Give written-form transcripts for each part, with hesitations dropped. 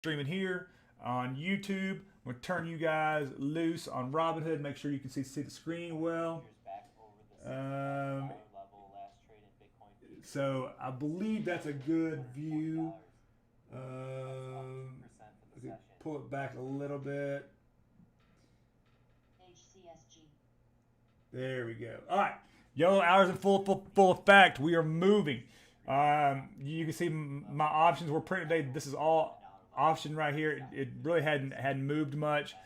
streaming here on YouTube. I'm going to turn you guys loose on Robinhood. Make sure you can see the screen well. Um, so I believe that's a good view. Okay, pull it back a little bit. There we go. All right. YOLO hours in full effect. We are moving. You can see my options were printed today. This is all option right here. It really hadn't moved much.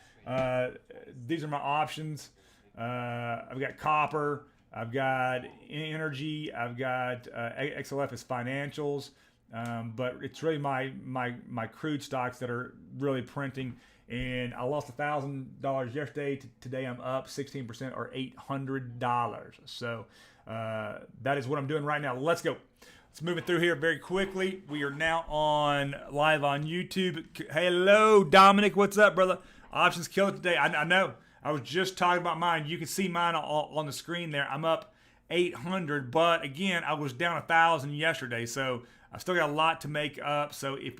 These are my options. I've got copper. I've got energy. I've got XLF as financials. But it's really my crude stocks that are really printing. And I lost $1,000 yesterday. Today I'm up 16% or $800. So that is what I'm doing right now. Let's go. Let's move it through here very quickly. We are now live on YouTube. Hello, Dominic. What's up, brother? Options killer today. I know. I was just talking about mine. You can see mine on the screen there. I'm up 800, but again, I was down 1,000 yesterday, so I still got a lot to make up. So if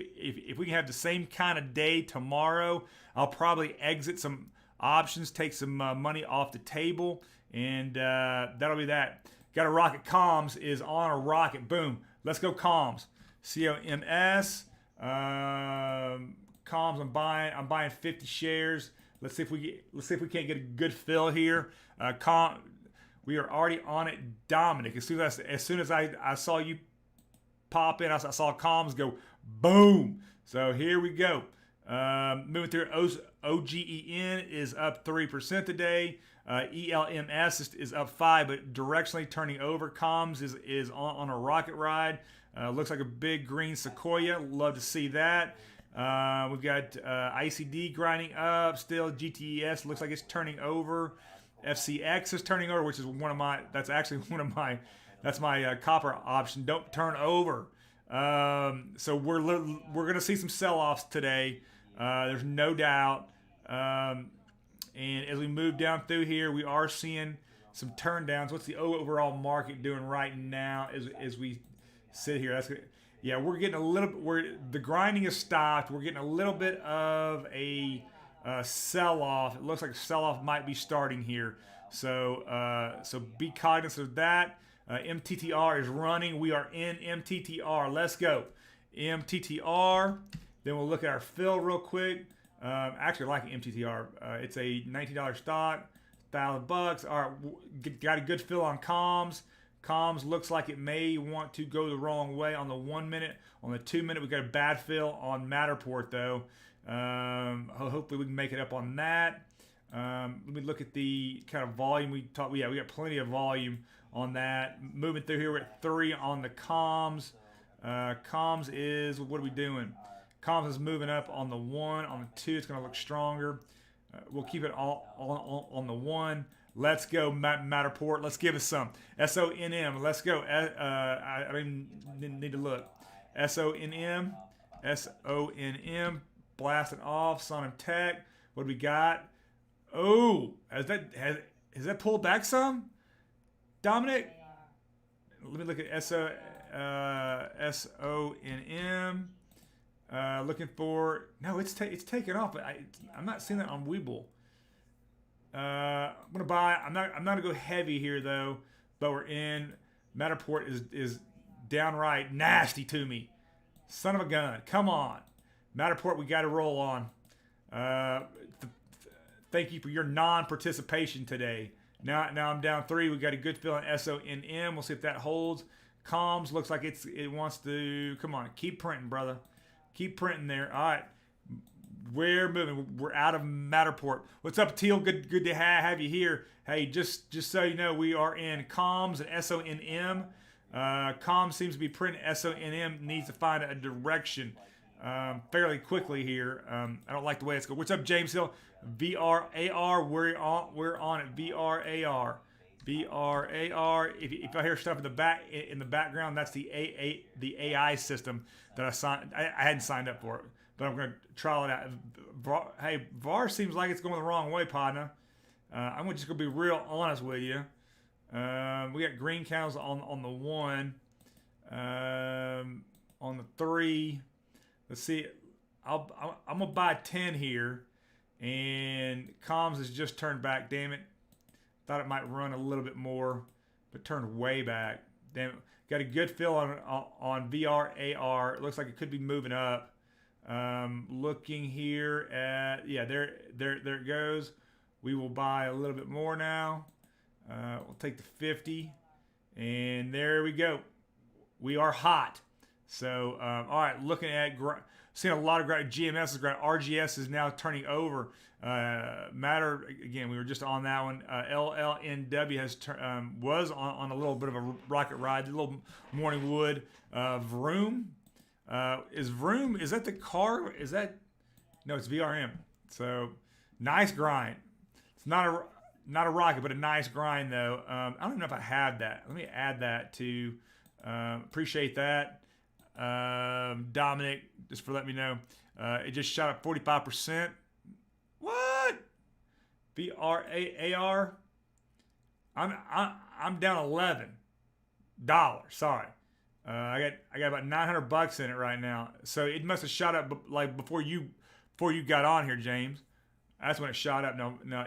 we can have the same kind of day tomorrow, I'll probably exit some options, take some money off the table, and that'll be that. Got a rocket. Comms is on a rocket. Boom. Let's go comms. COMS. Comms. I'm buying 50 shares. Let's see if we can't get a good fill here. We are already on it, Dominic. As soon as I saw you pop in, I saw comms go boom. So here we go. Moving through, OGEN is up 3% today. ELMS is up 5%, but directionally turning over. Comms is on a rocket ride. Looks like a big green sequoia. Love to see that. We've got ICD grinding up still. GTES looks like it's turning over. FCX is turning over, which is that's my copper option. Don't turn over. So we're gonna see some sell-offs today. There's no doubt. And as we move down through here, we are seeing some turn downs. What's the overall market doing right now as we sit here? Yeah, we're getting a little. The grinding is stopped. We're getting a little bit of a sell-off. It looks like a sell-off might be starting here. So be cognizant of that. MTTR is running. We are in MTTR. Let's go. MTTR. Then we'll look at our fill real quick. Actually, I like MTTR. It's a $19 stock, $1,000. All right, got a good fill on comms. Comms looks like it may want to go the wrong way on the 1 minute. On the 2 minute, we got a bad fill on Matterport though. Hopefully we can make it up on that. Let me look at the kind of volume we talked. Yeah, we got plenty of volume on that. Moving through here, we're at 3 on the comms. Comms is, what are we doing? Comms is moving up on the 1. On the 2, it's going to look stronger. We'll keep it all on the 1. Let's go, Matterport. Let's give us some. SONM. Let's go. I need to look. SONM. SONM. Blast it off. Sonum Tech. What do we got? Oh, has that pulled back some? Dominic? Let me look at SONM. Looking for, no, it's taken off, but I'm not seeing that on Webull. I'm gonna buy. I'm not gonna go heavy here though. But we're in. Matterport is downright nasty to me. Son of a gun. Come on, Matterport. We got to roll on. Thank you for your non-participation today. Now I'm down 3. We got a good fill on SONM. We'll see if that holds. Comms looks like it wants to. Come on, keep printing, brother. Keep printing there. All right. We're moving. We're out of Matterport. What's up, Teal? Good to have you here. Hey, just so you know, we are in comms and SONM. Comms seems to be printing. SONM needs to find a direction fairly quickly here. I don't like the way it's going. What's up, James Hill? VRAR. We're on it. VRAR. VRAR. If I hear stuff in the background, that's the AI system that I hadn't signed up for it. But I'm going to trial it out. Hey, VAR seems like it's going the wrong way, partner. I'm just going to be real honest with you. We got green cows on the 1. On the 3. Let's see. I'm gonna buy 10 here, and comms has just turned back. Damn it! Thought it might run a little bit more, but turned way back. Damn it! Got a good feel on VRAR. It looks like it could be moving up. Looking here at there it goes. We will buy a little bit more now. We'll take the 50, and there we go. We are hot. So all right, looking at seeing a lot of GMS is great. RGS is now turning over. Matter again, we were just on that one. LLNW has was on a little bit of a rocket ride. A little morning wood. Vroom. Is that the car? Is that no? It's VRM. So nice grind. It's not a rocket, but a nice grind though. I don't even know if I have that. Let me add that to. Appreciate that, Dominic, just for letting me know. It just shot up 45%. What? VRAR. I'm down $11. Sorry. I got about $900 in it right now. So it must have shot up like before you got on here, James. That's when it shot up.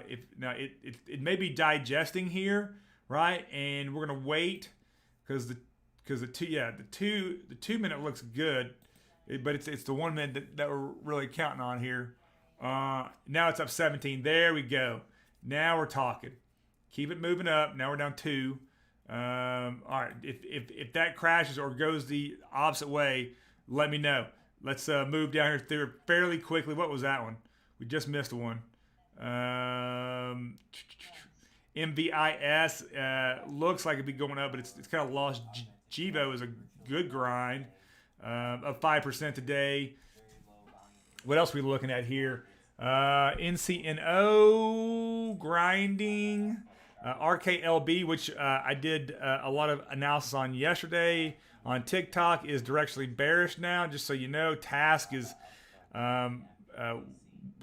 It may be digesting here, right? And we're gonna wait because the 2 minute looks good, but it's the 1 minute that we're really counting on here. Now it's up 17. There we go. Now we're talking. Keep it moving up. Now we're down 2. All right. If that crashes or goes the opposite way, let me know. Let's move down here through fairly quickly. What was that one? We just missed one. MVIS looks like it'd be going up, but it's kind of lost. Jivo is a good grind, of 5% today. What else are we looking at here? NCNO grinding. RKLB, which I did a lot of analysis on yesterday on TikTok, is directionally bearish now. Just so you know, Task is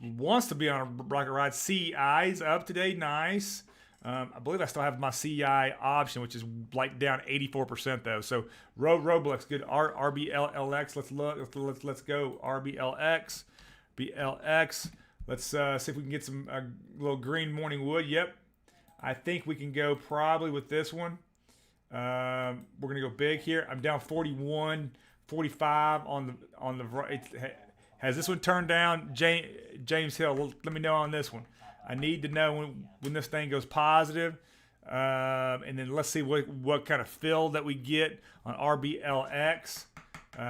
wants to be on a rocket ride. CEI's up today, nice. I believe I still have my CEI option, which is like down 84% though. So Roblox good. RBLX. Let's look. Let's go. RBLX. BLX. Let's see if we can get some little green morning wood. Yep. I think we can go probably with this one. We're gonna go big here. I'm down 41, 45 on the right. Has this one turned down? James Hill, let me know on this one. I need to know when this thing goes positive. And then let's see what kind of fill that we get on RBLX,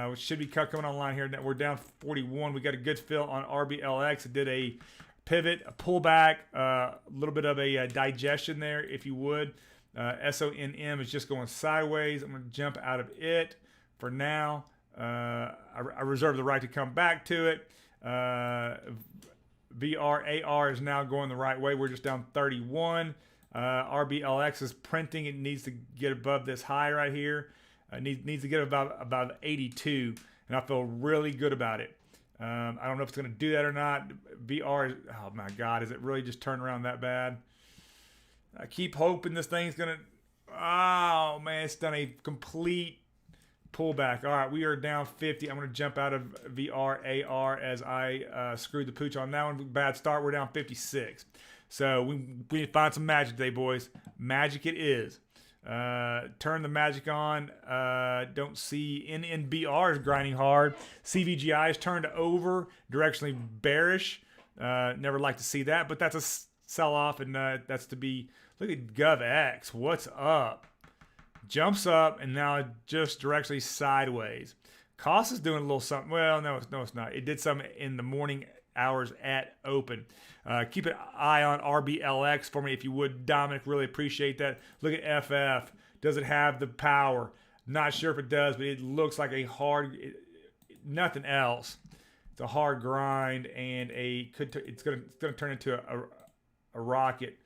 which should be coming online here. We're down 41. We got a good fill on RBLX. It did a pivot, a pullback, a little bit of a digestion there, if you would. SONM is just going sideways. I'm going to jump out of it for now. I reserve the right to come back to it. VRAR is now going the right way. We're just down 31. RBLX is printing. It needs to get above this high right here. Needs to get about 82, and I feel really good about it. I don't know if it's going to do that or not. VR, oh my God, is it really just turned around that bad? I keep hoping this thing's going to, oh man, it's done a complete pullback. All right, we are down 50. I'm going to jump out of VRAR as I screwed the pooch on that one. Bad start. We're down 56. So we need to find some magic today, boys. Magic it is. Turn the magic on. Don't see NNBR is grinding hard. CVGI is turned over, directionally bearish. Never like to see that, but that's a sell-off, and that's to be. Look at GovX. What's up? Jumps up, and now just directly sideways. Cost is doing a little something. Well, no, it's not. It did some in the morning hours at open. Keep an eye on RBLX for me if you would, Dominic. Really appreciate that. Look at FF. Does it have the power? Not sure if it does, but it looks like a hard, nothing else. It's a hard grind, and it's gonna turn into a rocket.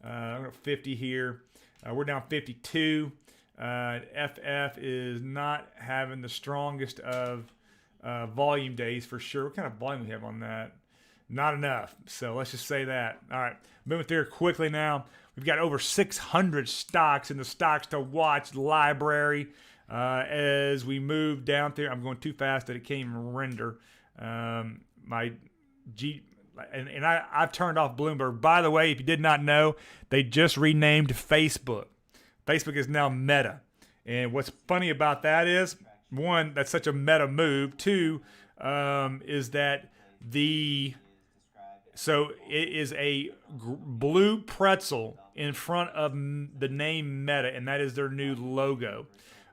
I'm going 50 here. We're down 52. FF is not having the strongest of volume days for sure. What kind of volume we have on that? Not enough. So let's just say that. All right, moving through quickly now. We've got over 600 stocks in the stocks to watch library as we move down through. I'm going too fast that it can't even render. my G. And I've turned off Bloomberg. By the way, if you did not know, they just renamed Facebook. Facebook is now Meta. And what's funny about that is, one, that's such a meta move. Two, is that so it is a blue pretzel in front of the name Meta, and that is their new logo.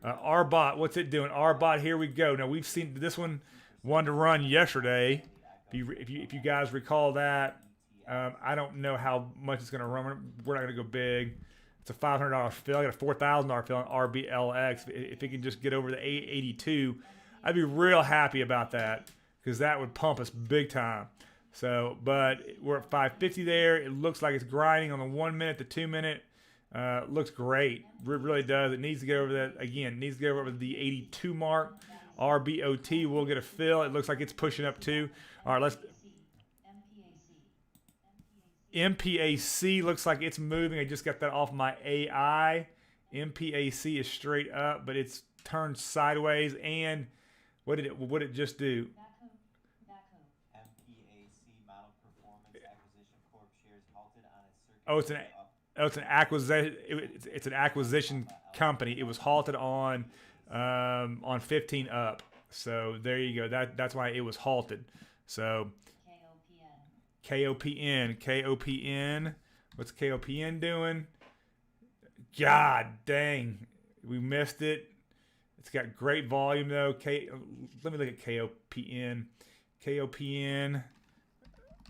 RBot, what's it doing? RBot, here we go. Now, we've seen this one to run yesterday. If you guys recall that, I don't know how much it's going to run. We're not going to go big. It's a $500 fill. I got a $4,000 fill on RBLX. If it can just get over the 882, I'd be real happy about that, because that would pump us big time. So, but we're at 550 there. It looks like it's grinding on the 1 minute to 2 minute. Looks great. It really does. It needs to get over that again. It needs to get over the 82 mark. RBOT will get a fill. It looks like it's pushing up too. All right, let's. MPAC looks like it's moving. I just got that off my AI. MPAC is straight up, but it's turned sideways. And what did it just do? Oh, it's an acquisition. It's an acquisition company. It was halted on 15 up. So there you go. That's why it was halted. So KOPN. What's KOPN doing? God dang, we missed it. It's got great volume though. Let me look at KOPN.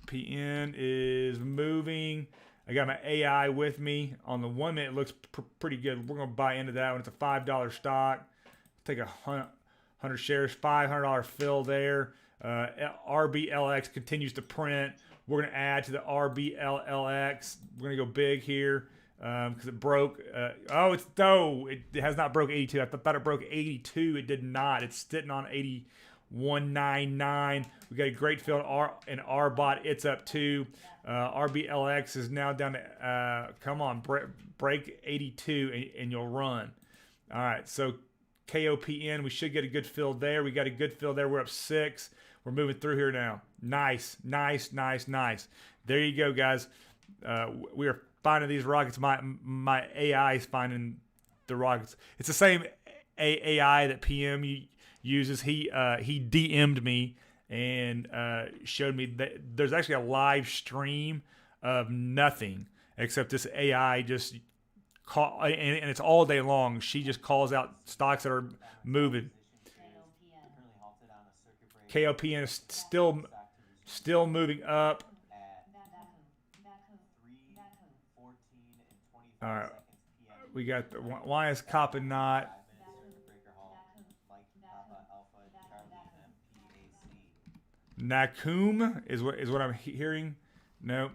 PN is moving. I got my AI with me. On the 1 minute, it looks pretty good. We're going to buy into that one. It's a $5 stock. Take 100 shares, $500 fill there. RBLX continues to print. We're going to add to the RBLX. We're going to go big here because it broke. It has not broke 82. I thought it broke 82. It did not. It's sitting on 81.99. We got a great fill in RBot. It's up too. RBLX is now down to, come on, break 82 and you'll run. All right, so KOPN, we should get a good fill there. We got a good fill there. We're up 6. We're moving through here now. Nice. There you go, guys. We are finding these rockets. My AI is finding the rockets. It's the same AI that PM uses. He DM'd me and showed me that there's actually a live stream of nothing except this AI just call, and it's all day long. She just calls out stocks that are moving. KOPN is still moving up. All right, we got the why is Kappa not? Nakum is what I'm hearing. Nope.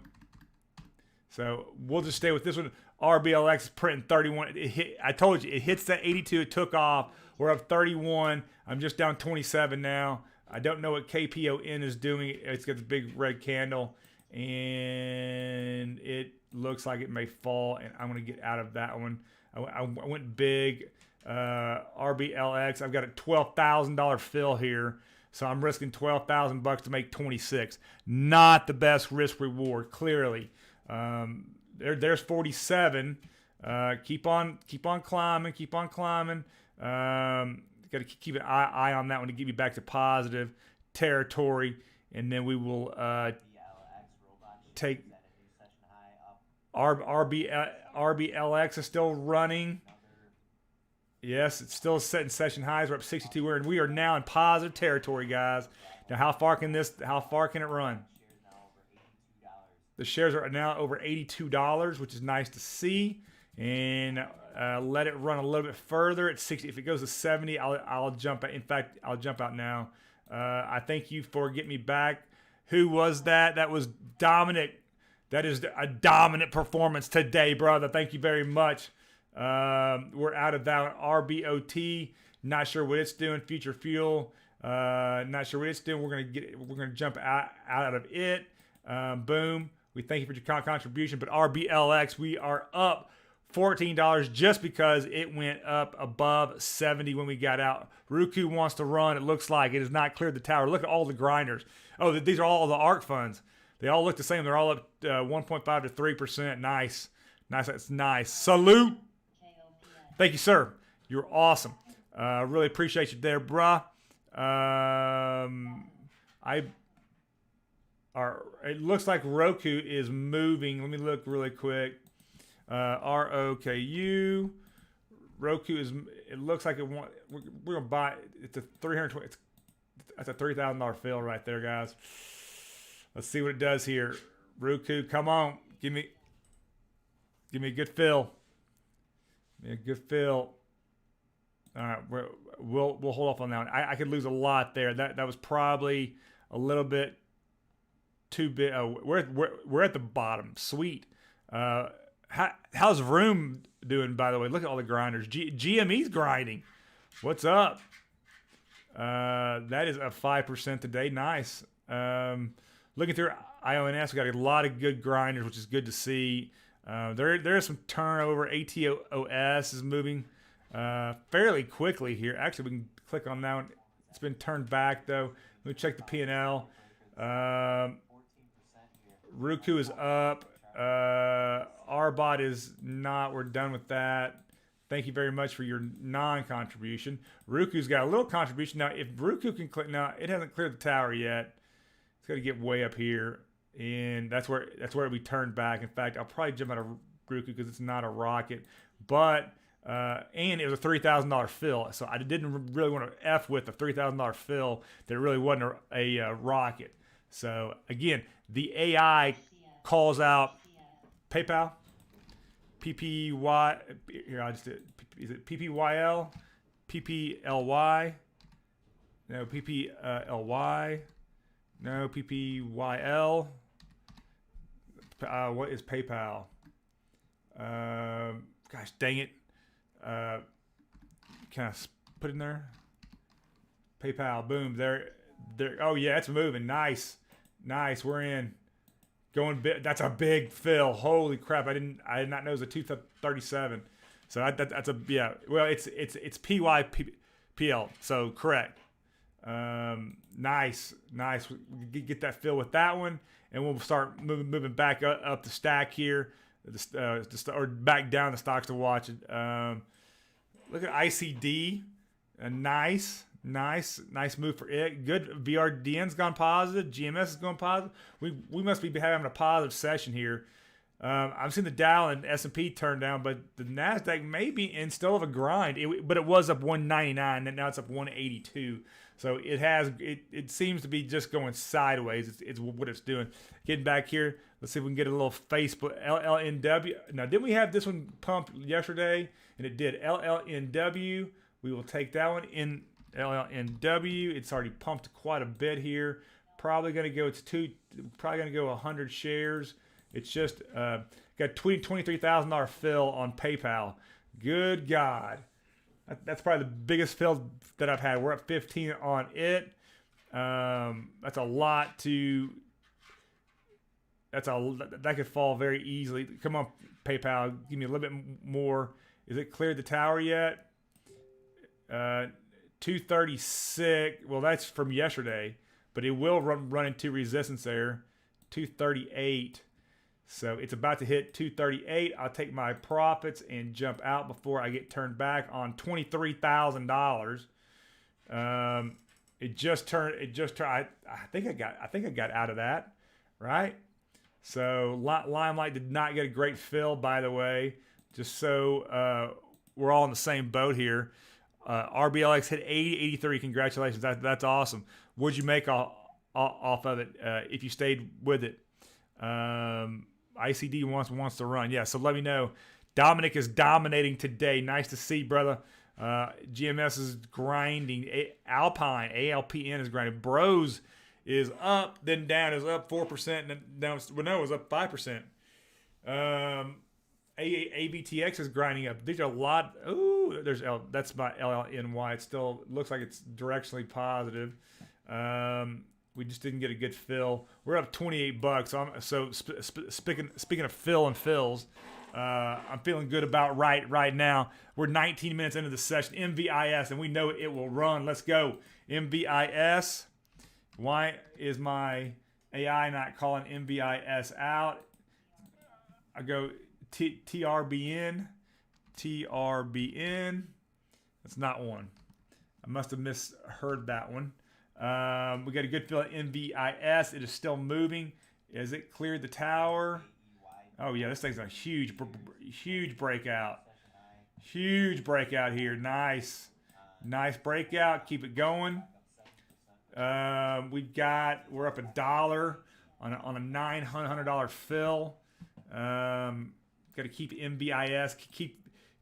So we'll just stay with this one. RBLX is printing 31. I told you it hits that 82. It took off. We're up 31. I'm just down 27 now. I don't know what KPON is doing. It's got the big red candle, and it looks like it may fall. And I'm going to get out of that one. I went big. RBLX. I've got a $12,000 fill here. So I'm risking $12,000 to make 26. Not the best risk reward, clearly. There's 47. Keep on climbing. Got to keep an eye on that one to get me back to positive territory, and then we will take RBLX is still running. Yes, it's still setting session highs. We're up 62. We are now in positive territory, guys. Now, how far can it run? The shares are now over $82, which is nice to see. And let it run a little bit further at 60. If it goes to 70, I'll jump out. In fact, I'll jump out now. I thank you for getting me back. Who was that? That was Dominic. That is a dominant performance today, brother. Thank you very much. We're out of that one. RBOT, not sure what it's doing. Future Fuel, not sure what it's doing. We're gonna jump out of it. Boom. We thank you for your contribution. But RBLX, we are up $14 just because it went up above 70 when we got out. Roku wants to run. It looks like it has not cleared the tower. Look at all the grinders. Oh, these are all the ARK funds. They all look the same. They're all up 1.5 to 3%. Nice. Nice. That's nice. Salute. Thank you, sir. You're awesome. Really appreciate you there, bruh. It looks like Roku is moving. Let me look really quick. ROKU. Roku is. It looks like we're gonna buy. It's a 320. That's a $3,000 fill right there, guys. Let's see what it does here. Roku, come on, give me a good fill. Give me a good fill. All right, we'll hold off on that one. I could lose a lot there. That was probably a little bit too big. Oh, we're at the bottom. Sweet. How's Vroom doing, by the way? Look at all the grinders. GME's grinding. What's up? That is a 5% today. Nice. Looking through IONS, we got a lot of good grinders, which is good to see. There is some turnover. ATOS is moving fairly quickly here. Actually, we can click on that one. It's been turned back though. Let me check the P&L. Roku is up. Arbot is not. We're done with that. Thank you very much for your non-contribution. Ruku's got a little contribution. Now, if Roku can click, now it hasn't cleared the tower yet. It's got to get way up here, and that's where we turned back. In fact, I'll probably jump out of Roku because it's not a rocket, but and it was a $3,000 fill, so I didn't really want to f with a $3,000 fill that really wasn't a rocket. So again, the AI calls out PayPal. PPY, here I just did, is it PPYL? PPLY? No, PPLY. No, PPYL. What is PayPal? Gosh, dang it. Can I put it in there? PayPal, boom, there. Oh yeah, it's moving, nice. We're in. Going big, that's a big fill. Holy crap! I did not know it was a 237. So that's a yeah. Well, it's PYPL. So correct. Nice. We get that fill with that one, and we'll start moving back up the stack here, or back down the stocks to watch it. Look at ICD. Nice move for it. Good. VRDN's gone positive. GMS is going positive. We must be having a positive session here. I've seen the Dow and S&P turn down, but the Nasdaq may be in still of a grind. But it was up 199, and now it's up 182. So it seems to be just going sideways. It's what it's doing. Getting back here, let's see if we can get a little Facebook LLNW. Now, didn't we have this one pumped yesterday? And it did. LLNW. We will take that one in. LLNW, it's already pumped quite a bit here. Probably going to go. Probably going to go 100 shares. It's just got $23,000 fill on PayPal. Good God, that's probably the biggest fill that I've had. We're up 15 on it. That's a lot to. That could fall very easily. Come on, PayPal, give me a little bit more. Is it cleared the tower yet? 236. Well, that's from yesterday, but it will run into resistance there. 238. So it's about to hit 238. I'll take my profits and jump out before I get turned back on $23,000. It just turned. I think I got out of that, right? So Limelight did not get a great fill, by the way. Just so we're all in the same boat here. RBLX hit 80.83. Congratulations. That's awesome. What'd you make off of it if you stayed with it? ICD wants to run. Yeah, so let me know. Dominic is dominating today. Nice to see, brother. GMS is grinding. Alpine, ALPN is grinding. Bros is up, then down. Is up 4%, and then down. Well, no, it was up 5%. ABTX is grinding up. These are a lot. Ooh, that's my LLNY. It still looks like it's directionally positive. We just didn't get a good fill. We're up $28. So speaking of fill and fills, I'm feeling good about right now. We're 19 minutes into the session. MVIS, and we know it will run. Let's go. MVIS. Why is my AI not calling MVIS out? I go TRBN. TRBN. That's not one. I must have misheard that one. We got a good feel at MVIS. It is still moving. Is it cleared the tower? Oh yeah, this thing's a huge breakout. Huge breakout here. Nice breakout. Keep it going. We're up $1 on a $900 fill. Got to keep MVIS.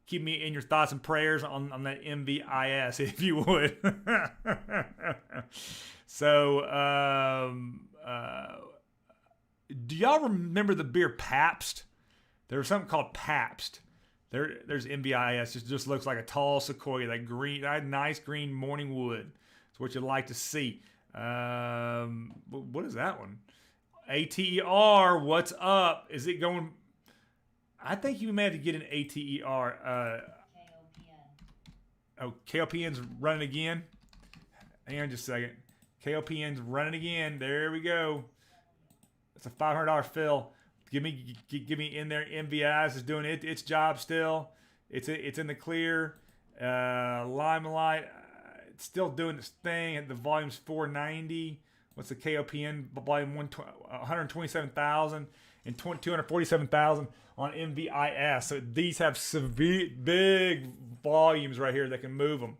Keep me in your thoughts and prayers on that MVIS, if you would. So, do y'all remember the beer Pabst? There was something called Pabst. There's MVIS. It just looks like a tall sequoia, that green, that nice green morning wood. It's what you'd like to see. What is that one? ATER. What's up? Is it going? I think you may have to get an ATER. KOPN's running again. Hang on just a second. KOPN's running again. There we go. It's a $500 fill. Give me in there. MVIS is doing its job still. It's in the clear. Limelight, it's still doing its thing. The volume's 490. What's the KOPN volume? 127,000 and 247,000 on MVIS. So these have severe big volumes right here that can move them.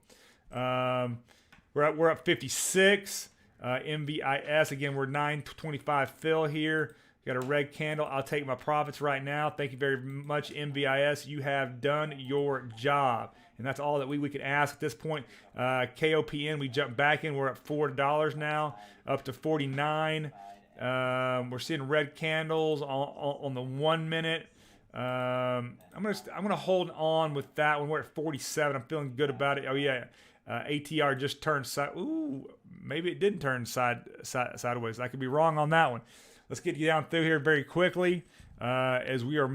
We're up 56. MVIS again. We're 925 fill here. Got a red candle. I'll take my profits right now. Thank you very much, MVIS. You have done your job. And that's all that we can ask at this point. KOPN, we jumped back in. We're at $4 now, up to 49. We're seeing red candles on the 1 minute. I'm gonna hold on with that one. We're at 47. I'm feeling good about it. Oh yeah, ATR just turned side. Ooh, maybe it didn't turn sideways. I could be wrong on that one. Let's get you down through here very quickly, as we are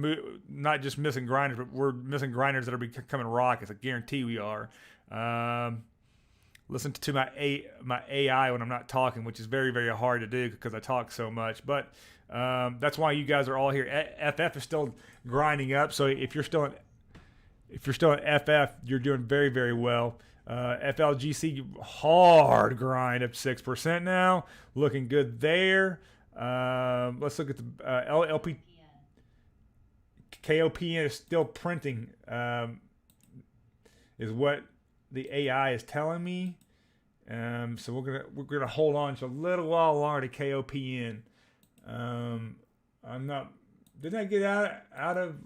not just missing grinders, but we're missing grinders that are becoming rockets. I guarantee we are. Listen to my AI when I'm not talking, which is very, very hard to do because I talk so much. But that's why you guys are all here. FF is still grinding up, so if you're still at FF, you're doing very, very well. FLGC hard grind up 6% now, looking good there. Let's look at the LP. KOPN is still printing, is what the AI is telling me. So we're gonna hold on to a little while longer to KOPN. Didn't I get out of?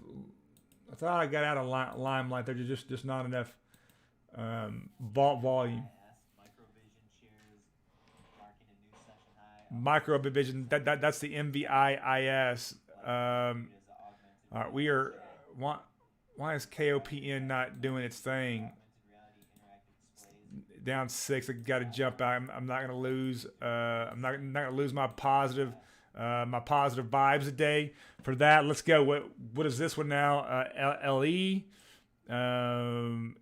I thought I got out of Limelight. There's just not enough volume. Microvision, that's the MVIS. All right, we are. Why is KOPN not doing its thing? Down 6. I got to jump out. I'm not gonna lose. I'm not gonna lose my positive vibes today. For that, let's go. What is this one now? LE,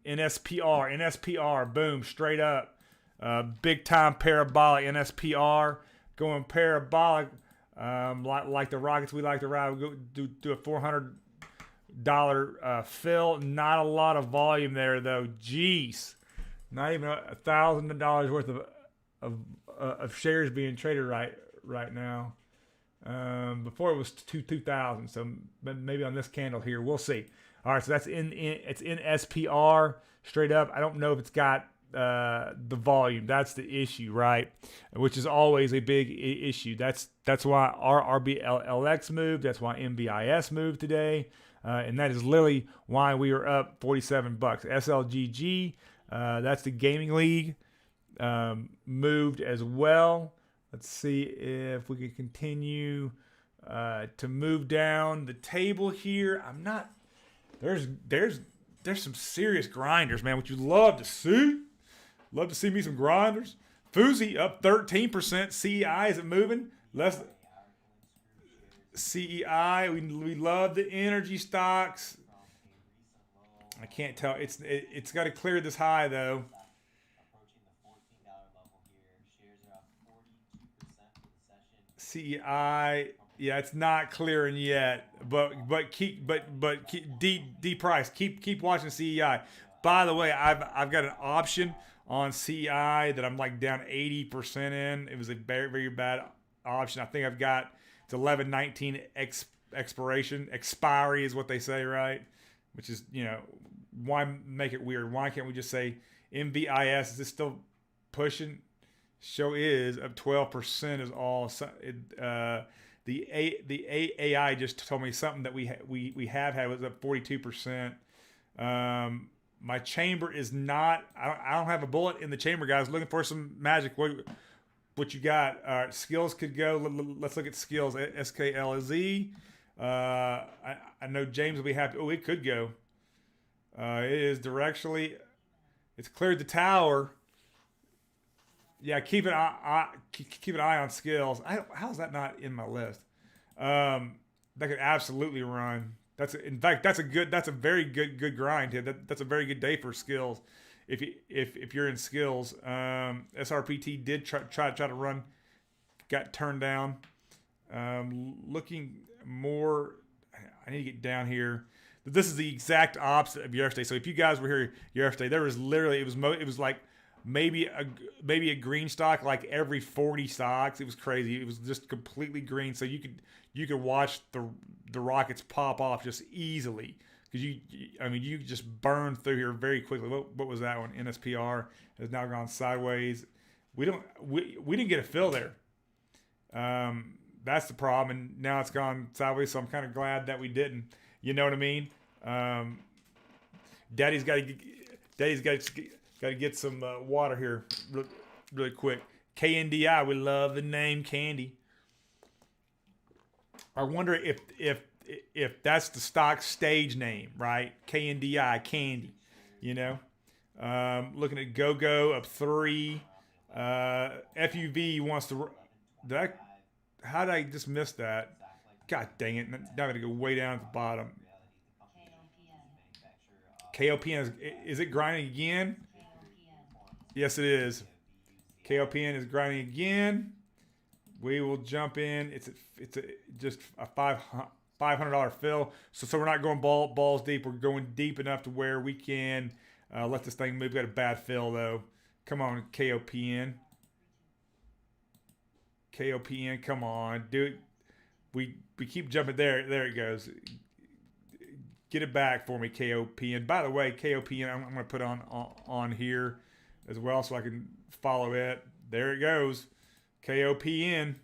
NSPR. Boom, straight up. Big time parabolic NSPR. Going parabolic, like the rockets we like to ride. We go do a $400 fill. Not a lot of volume there though. Jeez, not even $1,000 worth of shares being traded right now. Before it was 2,000. So maybe on this candle here, we'll see. All right, so that's it's in SPR straight up. I don't know if it's got the volume. That's the issue, right? Which is always a big issue. That's why our RBLX moved. That's why MVIS moved today, and that is literally why we are up $47. SLGG, that's the gaming league, moved as well. Let's see if we can continue to move down the table here. I'm not. There's some serious grinders, man, which you love to see. Love to see me some grinders. Fuzi up 13%. CI, is it moving? CEI. We love the energy stocks. I can't tell. It's got to clear this high though. CEI. Yeah, it's not clearing yet, but keep D price. Keep watching CEI. By the way, I've got an option on CEI that I'm like down 80% in. It was a very very bad option. I think I've got it's 11/19 expiry is what they say, right? Which is, why make it weird? Why can't we just say MVIS? Is this still pushing? Show is up 12% is all. The AI just told me something that we have had was up 42%. My chamber is not. I don't have a bullet in the chamber, guys. Looking for some magic. What you got? All right, skills could go. Let's look at skills. SKLZ. I know James will be happy. Oh, it could go. It is directionally. It's cleared the tower. Yeah, keep an eye on skills. How's that not in my list? That could absolutely run. In fact that's a very good grind here. That's a very good day for skills. If you're in skills, SRPT did try to run, got turned down. Looking more, I need to get down here. This is the exact opposite of yesterday. So if you guys were here yesterday, there was literally it was like maybe a green stock like every 40 stocks. It was crazy. It was just completely green. So you could watch the rockets pop off just easily because you just burn through here very quickly. What was that one? NSPR has now gone sideways. We didn't get a fill there. That's the problem, and now it's gone sideways. So I'm kind of glad that we didn't. You know what I mean? Daddy's got to get some water here really quick. KNDI, we love the name Candy. I wonder if that's the stock stage name, right? KNDI, Candy. Looking at GoGo up 3. FUV wants to. How did I just miss that? God dang it! Now I'm gonna go way down at the bottom. KOPN is it grinding again? Yes, it is. KOPN is grinding again. We will jump in. It's just a $500 fill. So we're not going balls deep. We're going deep enough to where we can let this thing move. We got a bad fill though. Come on, KOPN. KOPN, come on, dude. We keep jumping there. There it goes. Get it back for me, KOPN. By the way, KOPN, I'm going to put on here as well so I can follow it. There it goes. KOPN.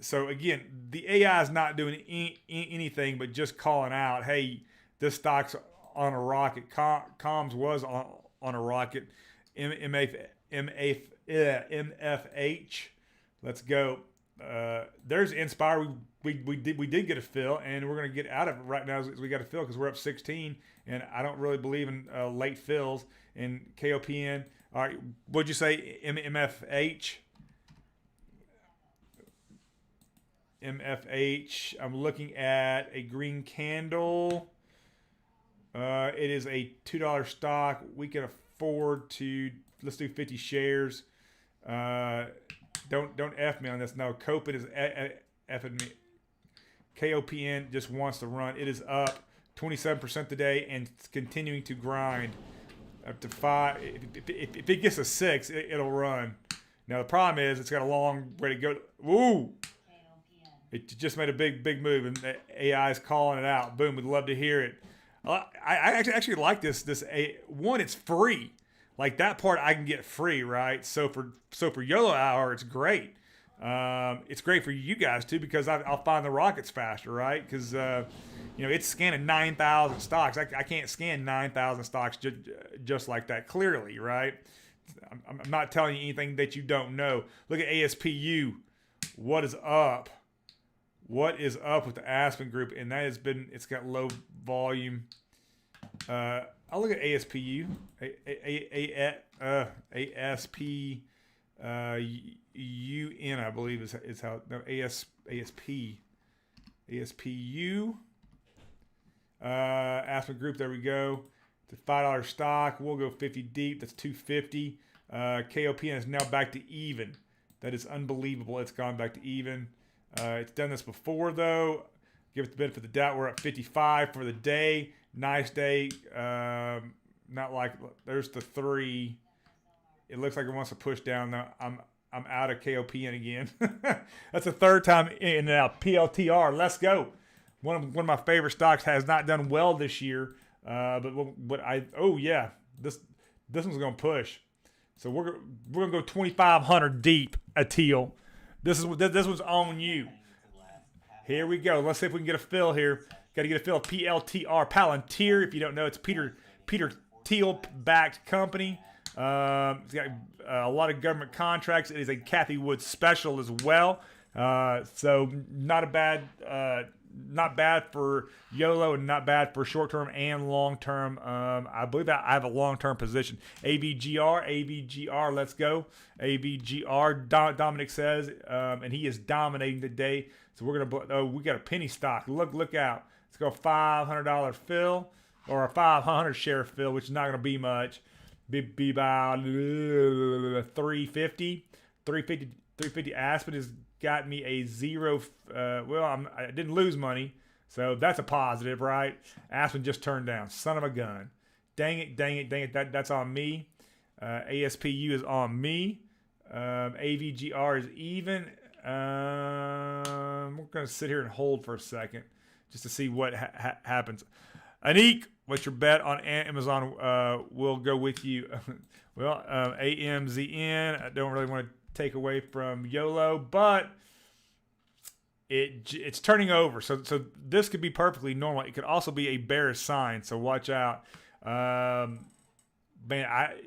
So again, the AI is not doing anything but just calling out, hey, this stock's on a rocket. Comms was on a rocket. MFH. Let's go. There's Inspire. We did get a fill, and we're going to get out of it right now as we got a fill because we're up 16, and I don't really believe in late fills. And KOPN. All right, what'd you say? MFH. MFH. I'm looking at a green candle. It is a $2 stock. We can afford to. Let's do 50 shares. Don't F me on this. No, Copen is effing me. KOPN just wants to run. It is up 27% today and it's continuing to grind up to 5. If it gets a 6, it'll run. Now the problem is it's got a long way to go. Woo! It just made a big move and the AI is calling it out. Boom! We'd love to hear it. I actually like this. One, it's free. Like that part I can get free, right? So for YOLO Hour, it's great. It's great for you guys too because I'll find the rockets faster, right? Because it's scanning 9,000 stocks. I can't scan 9,000 stocks just like that clearly, right? I'm not telling you anything that you don't know. Look at ASPU. What is up? What is up with the Aspen Group? And that it's got low volume. I'll look at ASPU. ASP. UN, I believe is how, no, ASPU. Aspen Group, there we go. It's a $5 stock. We'll go 50 deep. That's 250. KOPN is now back to even. That is unbelievable. It's gone back to even. It's done this before, though. Give it the benefit of the doubt. We're at 55 for the day. Nice day. Not like, there's the 3. It looks like it wants to push down. Now I'm out of KOPN again. That's the third time in and out. PLTR. Let's go. One of my favorite stocks has not done well this year, oh yeah, this one's gonna push. So we're gonna go 2,500 deep at teal. This one's on you. Here we go. Let's see if we can get a fill here. Got to get a fill of PLTR, Palantir. If you don't know, it's Peter Thiel backed company. It's got a lot of government contracts. It is a Cathie Wood special as well. So not bad for YOLO and not bad for short-term and long-term. I believe that I have a long-term position. AVGR, let's go. AVGR, Dominic says, and he is dominating today. So we're gonna. We got a penny stock. Look out. Let's go $500 fill or a 500 share fill, which is not gonna be much. Be about 350. 350 Aspen has got me a 0. I didn't lose money, so that's a positive, right? Aspen just turned down. Son of a gun. Dang it. That's on me. ASPU is on me. AVGR is even. We're going to sit here and hold for a second just to see what happens. Anik, what's your bet on Amazon? We'll go with you. Well, AMZN, I don't really want to take away from YOLO, but it's turning over. So this could be perfectly normal. It could also be a bearish sign, so watch out.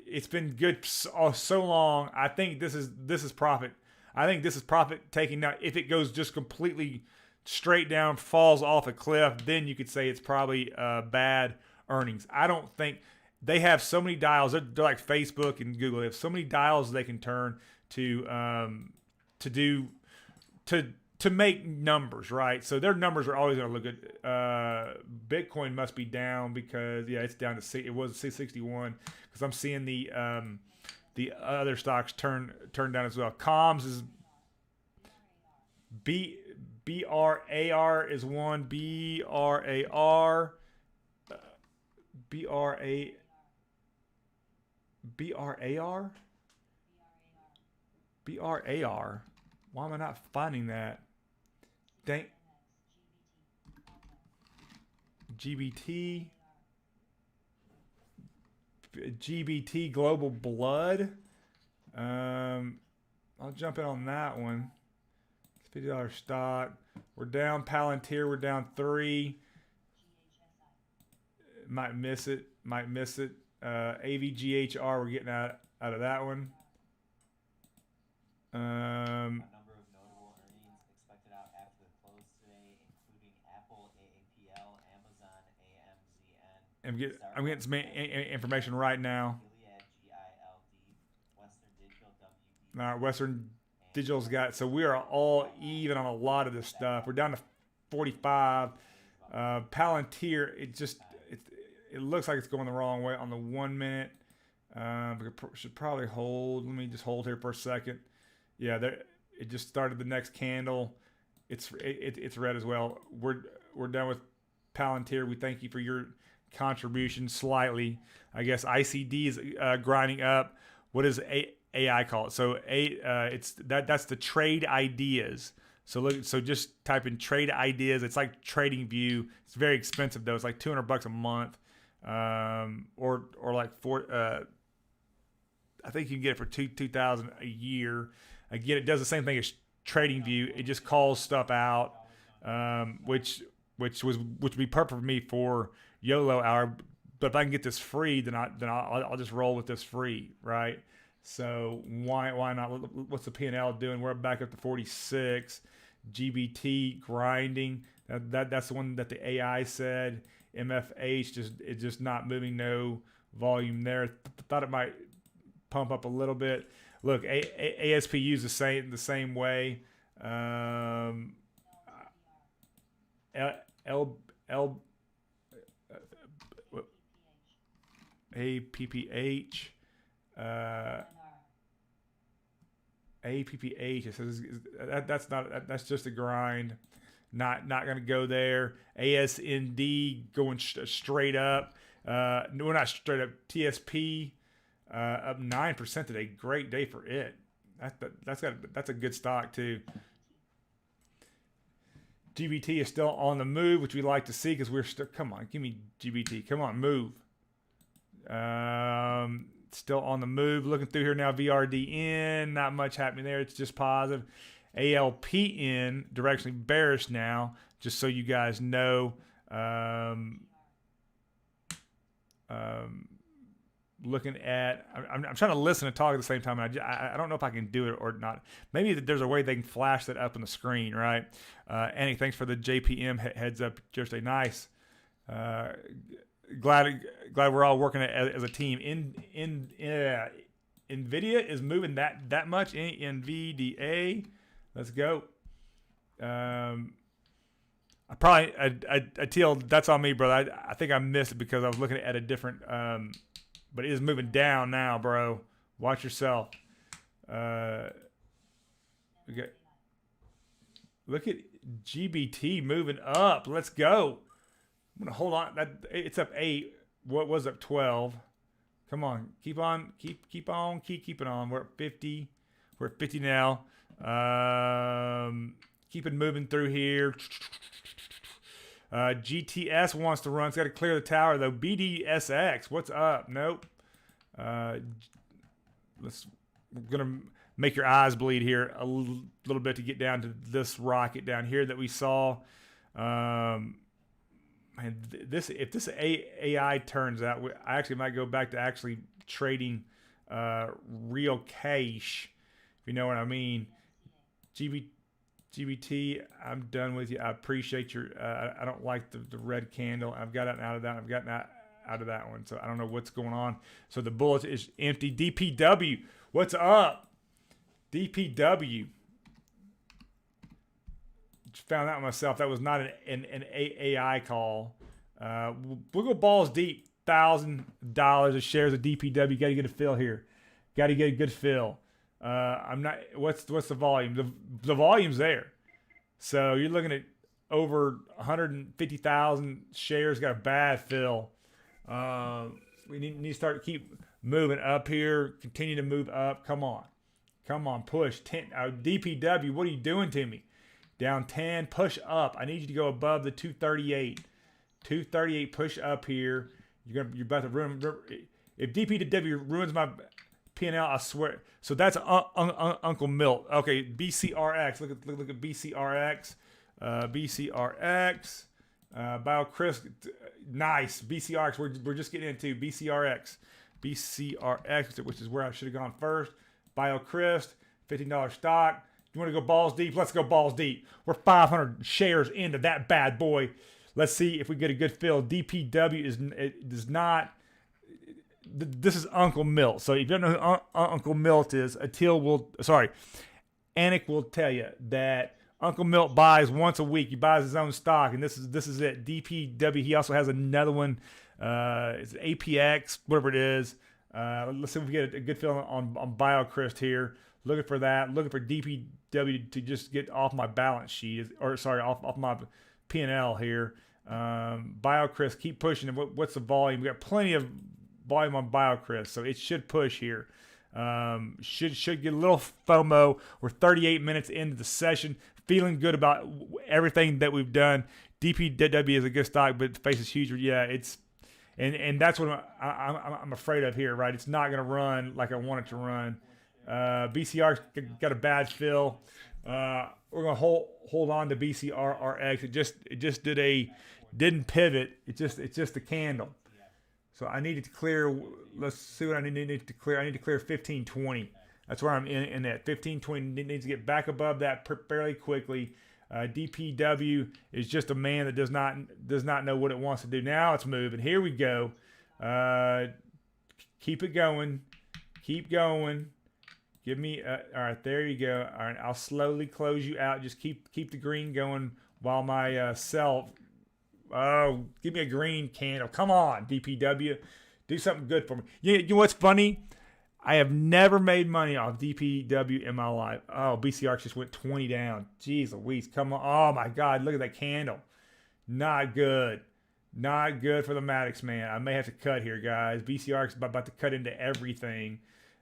It's been good so long. I think this is profit. I think this is profit taking. Now, if it goes just completely straight down, falls off a cliff, then you could say it's probably bad earnings. I don't think they have so many dials. They're like Facebook and Google. They have so many dials they can turn to make numbers, right? So their numbers are always going to look good. Bitcoin must be down because it's down to it was 661 because I'm seeing the other stocks turn down as well. Comms is BRAR is one. BRAR. Why am I not finding that? Dang. GBT Global Blood. I'll jump in on that one. $50 stock. We're down. Palantir, we're down 3. Might miss it. AVGHR, we're getting out of that one. A number of notable earnings expected out after the close today, including Apple, AAPL, Amazon, AMZN. I'm getting some information right now. All right, Western Digital's got, so we are all even on a lot of this stuff. We're down to 45. Palantir, it looks like it's going the wrong way on the 1 minute. We should probably hold. Let me just hold here for a second. Yeah, it just started the next candle. It's red as well. We're done with Palantir. We thank you for your contribution slightly. I guess ICD is grinding up. What does AI call it? So that's the trade ideas. So just type in trade ideas. It's like Trading View. It's very expensive though. It's like $200 a month, or like I think you can get it for $2,000 a year. Again, it does the same thing as Trading View. It just calls stuff out, which would be perfect for me for YOLO Hour. But if I can get this free, then I'll just roll with this free, right? So why not? What's the P&L doing? We're back up to 46. GBT grinding. That's the one that the AI said. MFH just not moving. No volume there. Thought it might pump up a little bit. Look, ASPU is the same way. APPH. APPH. It says that's just a grind. Not going to go there. ASND going straight up. No, not straight up. TSP up 9% today. Great day for it. That's a good stock too. GBT is still on the move, which we like to see because we're still. Come on, give me GBT. Come on, move. Still on the move. Looking through here now. VRDN, not much happening there. It's just positive. ALPN directionally bearish now. Just so you guys know. Looking at, I'm trying to listen and talk at the same time. And I don't know if I can do it or not. Maybe there's a way they can flash that up on the screen, right? Annie, thanks for the JPM heads up yesterday. Nice. Glad we're all working as a team. NVIDIA is moving that much. NVDA. Let's go. I Teal, that's on me, brother. I think I missed it because I was looking at a different. But it is moving down now, bro. Watch yourself. Okay. Look at GBT moving up. Let's go. I'm gonna hold on. It's up 8. What was up 12? Come on, keep on, keep it on. We're at 50. We're at 50 now. Keep it moving through here. GTS wants to run. It's got to clear the tower though. BDSX, what's up? Nope. We're gonna make your eyes bleed here a little bit to get down to this rocket down here that we saw. And if this AI turns out, I actually might go back to actually trading real cash, if you know what I mean. GBT, I'm done with you. I appreciate your. I don't like the red candle. I've gotten out of that. I've gotten out of that one. So I don't know what's going on. So the bullet is empty. DPW, what's up? DPW. Just found out myself. That was not an AI call. We'll go balls deep. $1,000 of shares of DPW. Got to get a fill here. Got to get a good fill. I'm not. What's the volume? The volume's there. So you're looking at over 150,000 shares. Got a bad fill. We need to start to keep moving up here. Continue to move up. Come on, push 10. DPW, what are you doing to me? Down 10. Push up. I need you to go above the 238. 238. Push up here. You're about to ruin. If DPW ruins my P&L, I swear. So that's Uncle Milt. Okay, BCRX. Look at BCRX. BCRX. BioCrisp. Nice. BCRX. We're just getting into BCRX. BCRX, which is where I should have gone first. BioCrisp. $15 stock. You want to go balls deep? Let's go balls deep. We're 500 shares into that bad boy. Let's see if we get a good fill. DPW does not. This is Uncle Milt. So if you don't know who Uncle Milt is, Anik will tell you that Uncle Milt buys once a week. He buys his own stock, and this is it. DPW. He also has another one. It's APX, whatever it is. Let's see if we get a good feeling on BioCrisp here. Looking for that. Looking for DPW to just get off my balance sheet, off my P&L here. BioCrisp, keep pushing. What's the volume? We got plenty of volume on BioCrisp, so it should push here. Should get a little FOMO. We're 38 minutes into the session, feeling good about everything that we've done. DPW is a good stock, but the face is huge. Yeah, it's and that's what I'm afraid of here, right? It's not going to run like I want it to run. BCR got a bad fill. We're going to hold on to BCRRX. It just didn't pivot. It's just a candle. So I needed to clear. Let's see what I need to clear. I need to clear 1520. That's where I'm in that 1520. Needs to get back above that fairly quickly. DPW is just a man that does not know what it wants to do. Now it's moving. Here we go. Keep it going. Keep going. Give me, all right, there you go. All right, I'll slowly close you out. Just keep the green going while my sell. Oh, give me a green candle. Come on, DPW. Do something good for me. You know what's funny? I have never made money off DPW in my life. Oh, BCR just went 20 down. Jeez Louise, come on. Oh, my God, look at that candle. Not good. Not good for the Maddox, man. I may have to cut here, guys. BCR is about to cut into everything.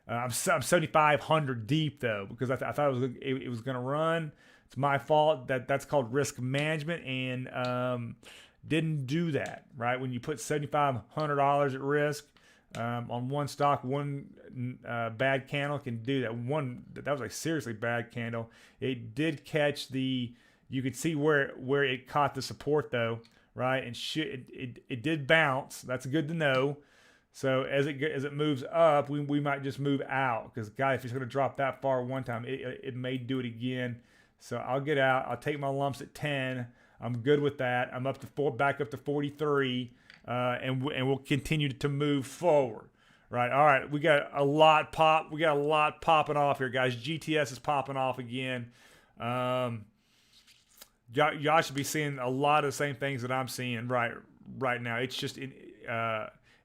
I'm 7,500 deep though because I thought it was going to run. It's my fault. That's called risk management, and didn't do that right. When you put $7,500 at risk on one stock, one bad candle can do that. That was a seriously bad candle. It did catch the. You could see where it caught the support though, right? And it did bounce. That's good to know. So as it moves up, we might just move out because, guys, if it's going to drop that far one time, it may do it again. So I'll get out. I'll take my lumps at 10. I'm good with that. I'm up to back up to 43, and we'll continue to move forward. Right. All right. We got a lot popping off here, guys. GTS is popping off again. Y'all should be seeing a lot of the same things that I'm seeing right now. It's just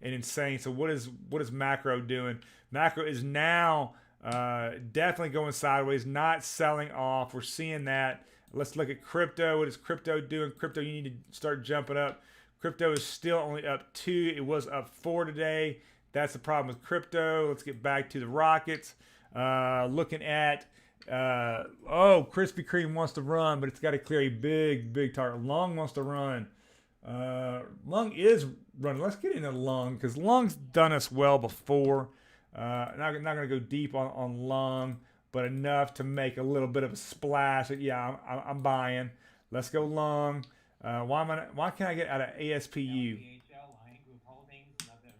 and insane. So what is macro doing? Macro is now definitely going sideways, not selling off. We're seeing that. Let's look at crypto. What is crypto doing? Crypto, you need to start jumping up. Crypto is still only up 2. It was up 4 today. That's the problem with crypto. Let's get back to the rockets. Looking at Krispy Kreme wants to run, but it's got to clear a big target. Long wants to run. Long is running. Let's get into Long because Long's done us well before. Not going to go deep on Long, but enough to make a little bit of a splash. Yeah, I'm buying. Let's go Long. Why can't I get out of ASPU? LGHL, Lion Group Holdings, another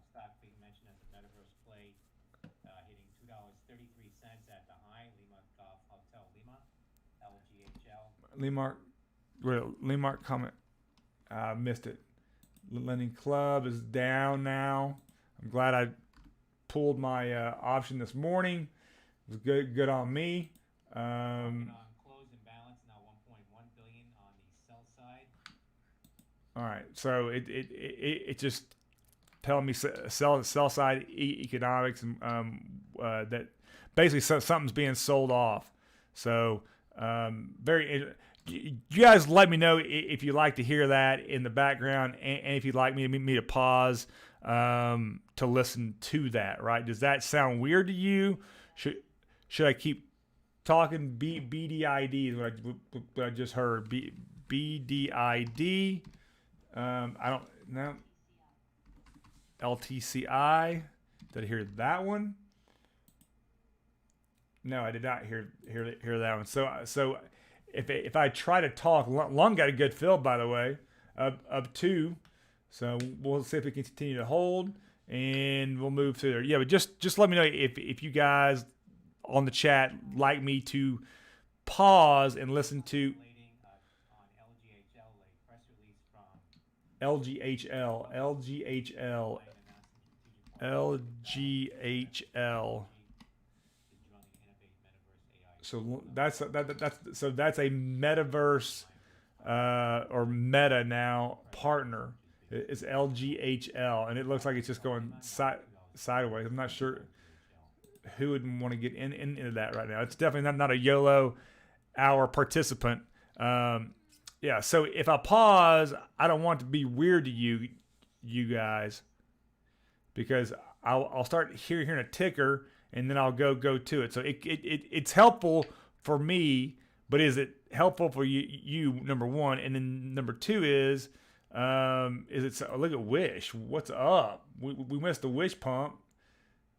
stock being mentioned as a metaverse play, hitting $2.33 at the high. Lima Golf Hotel Lima, LGHL. Lemark comment. Missed it. Lending Club is down now. I'm glad I pulled my option this morning. It was good on me. On close and balance now 1.1 billion on the sell side. All right, so it just telling me sell side economics and that basically something's being sold off. So very. You guys let me know if you like to hear that in the background, and if you'd like me to pause to listen to that. Right? Does that sound weird to you? Should I keep talking? BDID is what I just heard. BDID. I don't know. LTCI. Did I hear that one? No, I did not hear that one. So. If I try to talk, Long got a good fill, by the way, up 2. So we'll see if we can continue to hold, and we'll move through there. Yeah, but just let me know if you guys on the chat like me to pause and listen to LGHL. So that's a metaverse or Meta now partner. It's LGHL, and it looks like it's just going sideways. I'm not sure who would want to get into that right now. It's definitely not a YOLO Hour participant. Yeah. So if I pause, I don't want to be weird to you guys, because I'll start hearing a ticker. And then I'll go to it. So it's helpful for me, but is it helpful for you number one? And then number 2 is it? Look at Wish. What's up? We missed the Wish pump.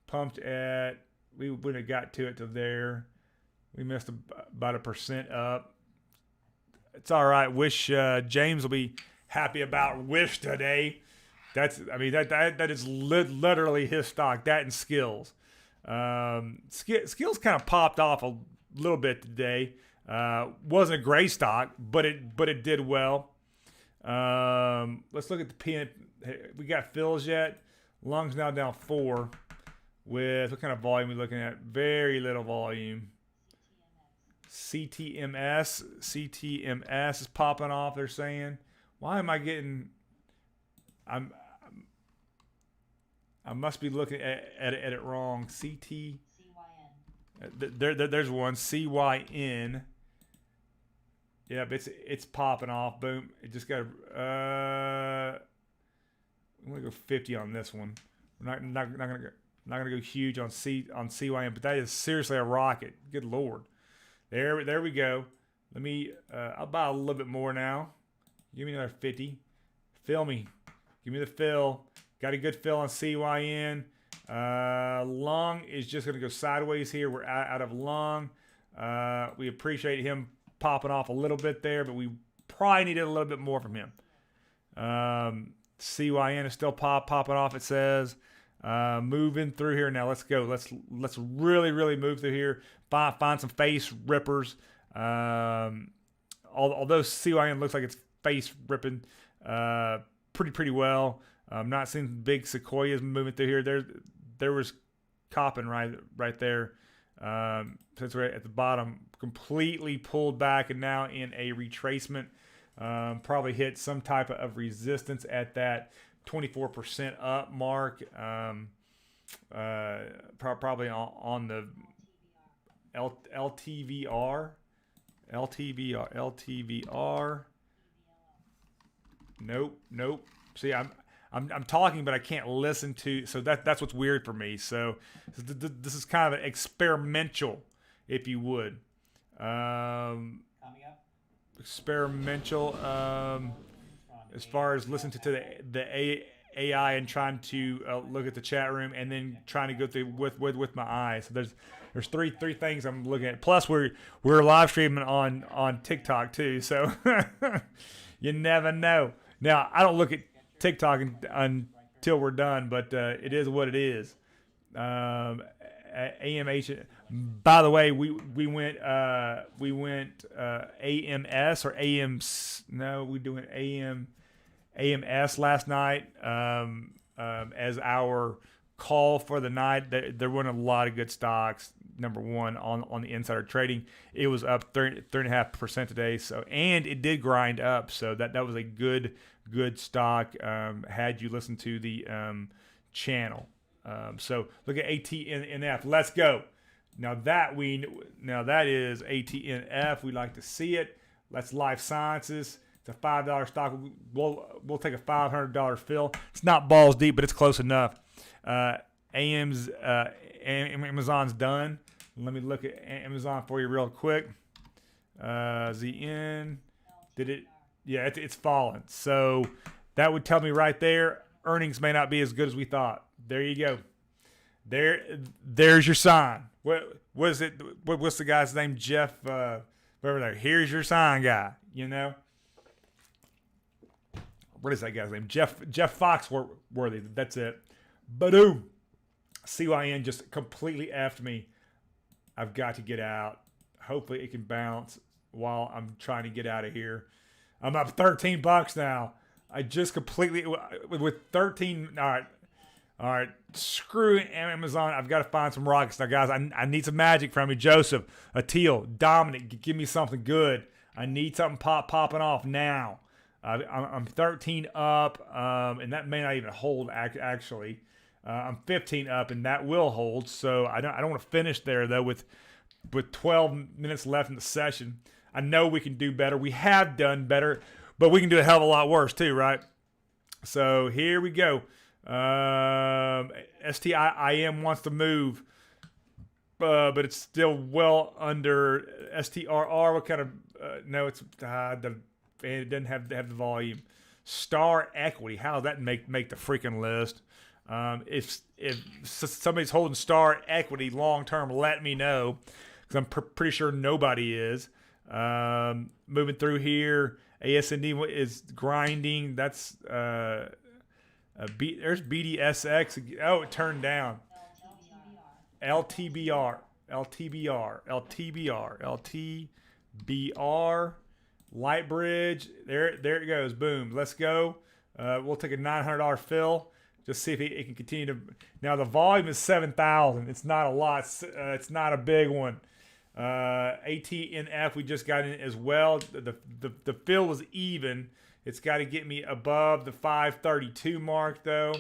Pumped at, we wouldn't have got to it to there. We missed about 1% up. It's all right. Wish James will be happy about Wish today. That is literally his stock. That and Skills. Skills kind of popped off a little bit today. Wasn't a great stock, but it did well. Let's look at the P. We got fills yet. Long's now down 4. with what kind of volume are we looking at? Very little volume. CTMS is popping off. They're saying, why am I getting? I must be looking at it wrong. CT. There's one. CYN. Yeah, but it's popping off. Boom. It just got. I'm gonna go 50 on this one. We're not gonna go huge on CYN, but that is seriously a rocket. Good lord. There we go. Let me. I'll buy a little bit more now. Give me another 50. Fill me. Give me the fill. Got a good fill on CYN. Long is just going to go sideways here. We're out of long. We appreciate him popping off a little bit there, but we probably needed a little bit more from him. CYN is still popping off, it says. Moving through here now. Let's go. Let's really move through here. Find some face rippers. Although CYN looks like it's face ripping pretty well. I'm not seeing big sequoias moving through here. There was copping right there. Since we're at the bottom, completely pulled back and now in a retracement. Probably hit some type of resistance at that 24% up mark. Probably on the LTVR. Nope. See, I'm talking, but I can't listen to. So that's what's weird for me. So this is kind of an experimental, if you would. Coming up. Experimental. As far as listening to the AI and trying to look at the chat room and then trying to go through with my eyes. So there's three things I'm looking at. Plus we're live streaming on TikTok too. So you never know. Now I don't look at TikTok until we're done, but it is what it is. AMH. By the way, we went AMS or AM. No, we're doing AMS last night as our call for the night. There weren't a lot of good stocks. Number one on the insider trading, it was up 3.5% today. So and it did grind up. So that was a good stock. Had you listened to the channel. So look at ATNF. Let's go. Now that is ATNF. We like to see it. That's Life Sciences. It's a $5 stock. We'll take a $500 fill. It's not balls deep, but it's close enough. Amazon's done. Let me look at Amazon for you real quick. ZN. Did it? Yeah, it's fallen. So that would tell me right there, earnings may not be as good as we thought. There you go. There's your sign. What is it? What's the guy's name? Jeff. Whatever there. Here's your sign, guy. You know. What is that guy's name? Jeff Foxworthy. That's it. Boom. CYN just completely effed me. I've got to get out. Hopefully it can bounce while I'm trying to get out of here. I'm up $13 now. I just completely with 13. All right. Screw Amazon. I've got to find some rockets now, guys. I need some magic from you, Joseph, Atil, Dominic. Give me something good. I need something popping off now. I'm 13 up, and that may not even hold actually. I'm 15 up, and that will hold. So I don't want to finish there though with 12 minutes left in the session. I know we can do better. We have done better, but we can do a hell of a lot worse too, right? So here we go. STIM wants to move, but it's still well under STRR. What kind of? No, it's it doesn't have the volume. Star Equity. How does that make the freaking list? If somebody's holding Star Equity long term, let me know, because I'm pretty sure nobody is. Moving through here, ASND is grinding. That's there's BDSX. Oh, it turned down. LTBR. Lightbridge. There it goes. Boom. Let's go. We'll take a $900 fill. Just see if it can continue to. Now the volume is 7,000. It's not a lot. It's not a big one. ATNF we just got in as well. The fill was even. It's got to get me above the 532 mark though,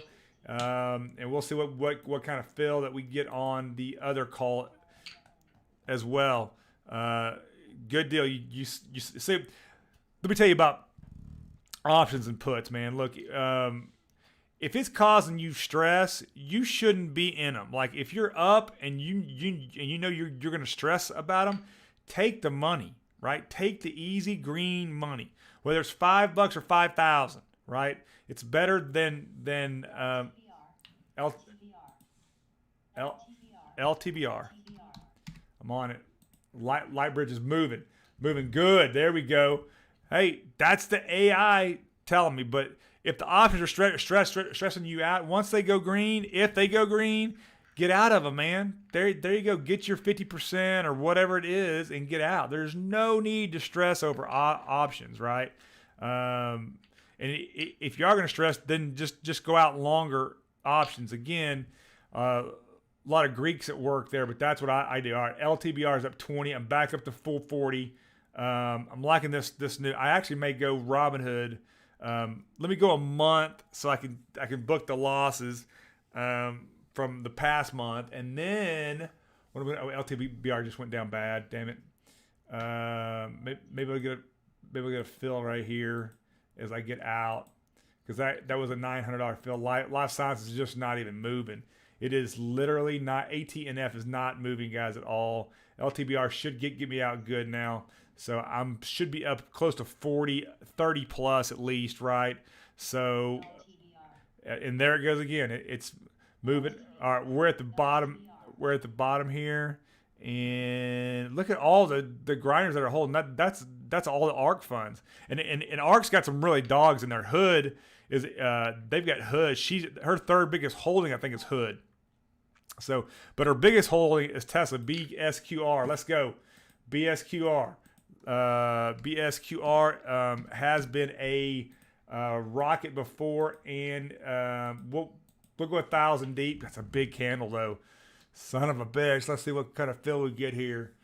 and we'll see what kind of fill that we get on the other call as well. Good deal. You see. Let me tell you about options and puts, man. Look, if it's causing you stress, you shouldn't be in them. Like if you're up and you know you're going to stress about them, take the money, right? Take the easy green money, whether it's $5 or 5,000, right? It's better than LTBR. I'm on it. Light bridge is moving good. There we go. Hey, that's the AI telling me. But if the options are stressing you out, once they go green, if they go green, get out of them, man. There you go. Get your 50% or whatever it is and get out. There's no need to stress over options, right? And if you are going to stress, then just go out longer options. Again, a lot of Greeks at work there, but that's what I do. All right, LTBR is up 20. I'm back up to full 40. I'm liking this new. I actually may go Robinhood. Let me go a month so I can book the losses from the past month, and then LTBR just went down bad. Damn it. Maybe I'll get a fill right here as I get out, because that was a $900 fill. Life Sciences is just not even moving. It is literally not. ATNF is not moving, guys, at all. LTBR should get me out good now. So should be up close to 30 plus at least, right? So, and there it goes again. It's moving. All right, we're at the bottom. We're at the bottom here, and look at all the grinders that are holding. That's all the ARK funds, and ARK's got some really dogs in their. Hood is they've got Hood. Her third biggest holding, I think, is Hood. So, but her biggest holding is Tesla BSQR. Let's go, BSQR. BSQR has been a rocket before, and we'll go 1,000 deep. That's a big candle though. Son of a bitch. Let's see what kind of fill we get here.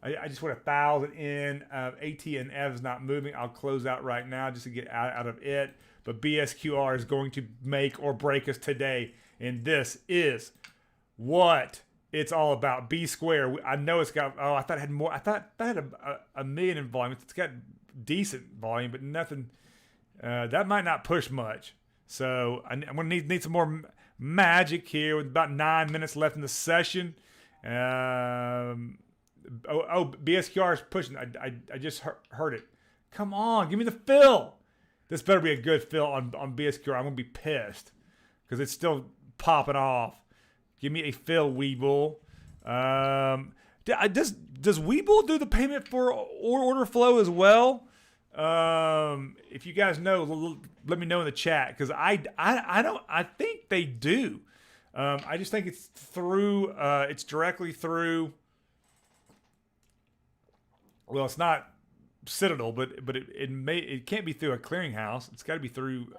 I just went 1,000 in. AT&F is not moving. I'll close out right now just to get out of it. But BSQR is going to make or break us today, and this is what it's all about. B square. I know it's got. Oh, I thought it had more. I thought that had a million in volume. It's got decent volume, but nothing. That might not push much. So I'm gonna need some more magic here with about 9 minutes left in the session. BSQR is pushing. I just heard it. Come on, give me the fill. This better be a good fill on BSQR. I'm gonna be pissed because it's still popping off. Give me a fill, Weeble. Does Weeble do the payment for order flow as well? If you guys know, let me know in the chat, because I don't. I think they do. I just think it's through. It's directly through. Well, it's not Citadel, but it can't be through a clearinghouse. It's got to be through.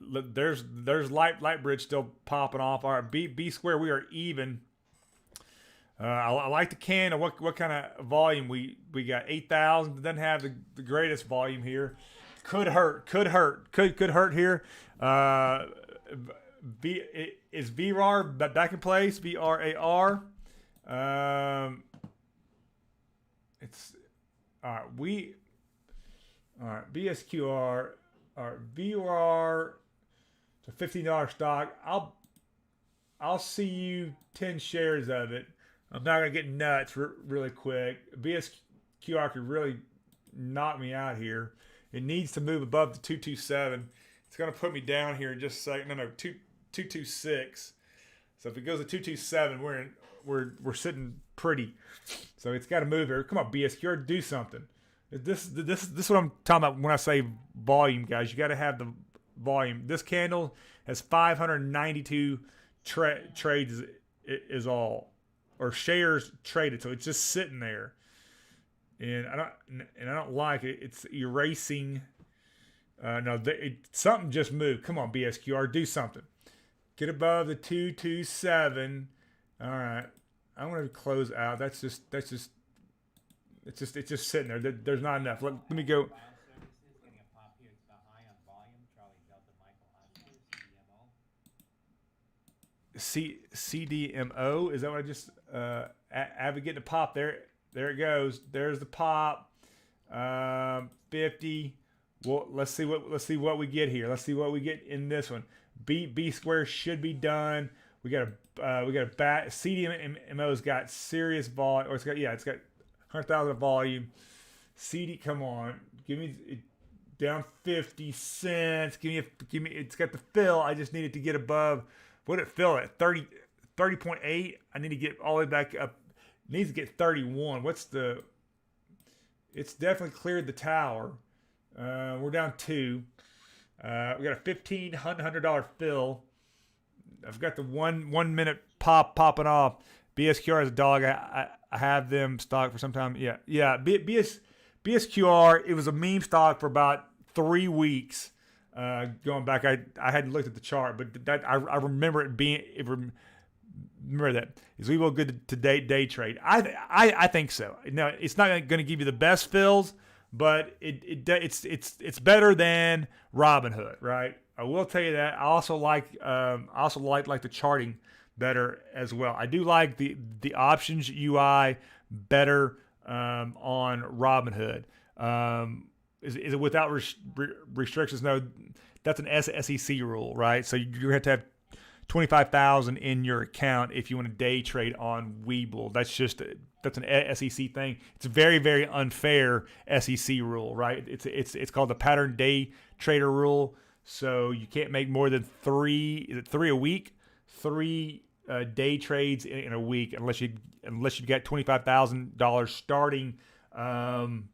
There's Lightbridge still popping off. All right, B square, we are even. I like the candle. What kind of volume we got? 8,000. Doesn't have the greatest volume here. Could hurt here. Is VRAR back in place? VRAR. It's all right. All right. BSQR. All right, VRAR. It's a $15 stock. I'll see you 10 shares of it. I'm not gonna get nuts really quick. BSQR could really knock me out here. It needs to move above the 227. It's gonna put me down here in just a second. No, 226. So if it goes to 227, we're sitting pretty. So it's got to move here. Come on, BSQR, do something. This is what I'm talking about when I say volume, guys. You got to have the volume. This candle has 592 trades is all, or shares traded. So it's just sitting there, and I don't like it. It's erasing No, something just moved. Come on, BSQR, do something. Get above the 227. All right, I'm gonna close out. It's just sitting there. There's not enough. Let me go. File services getting a pop here to the high on volume. Charlie Delta Michael Oscar CDMO. CDMO, is that what I just Avid getting a pop there? There it goes. There's the pop. 50. Well, let's see what we get here. Let's see what we get in this one. B square should be done. We got a bat. CDMO's got serious volume, or it's got 100,000 volume. CD, come on, give me down 50 cents. Give me. It's got the fill. I just needed to get above. What did it fill at? 30.8. I need to get all the way back up. It needs to get 31. It's definitely cleared the tower. We're down 2. We got a $1,500 fill. I've got the one minute popping off. BSQR is a dog. I have them stocked for some time. Yeah. BSQR. It was a meme stock for about 3 weeks. Going back, I hadn't looked at the chart, but that I remember it being. Remember that. Is Webull good to day trade? I think so. Now it's not going to give you the best fills, but it's better than Robinhood, right? I will tell you that. I also like the charting better as well. I do like the options UI better on Robinhood. Is it without restrictions? No, that's an SEC rule, right? So you have to have 25,000 in your account if you want to day trade on Webull. That's an SEC thing. It's a very, very unfair SEC rule, right? It's called the pattern day trader rule. So you can't make more than 3 a week? 3 day trades in a week unless you get $25,000 starting. And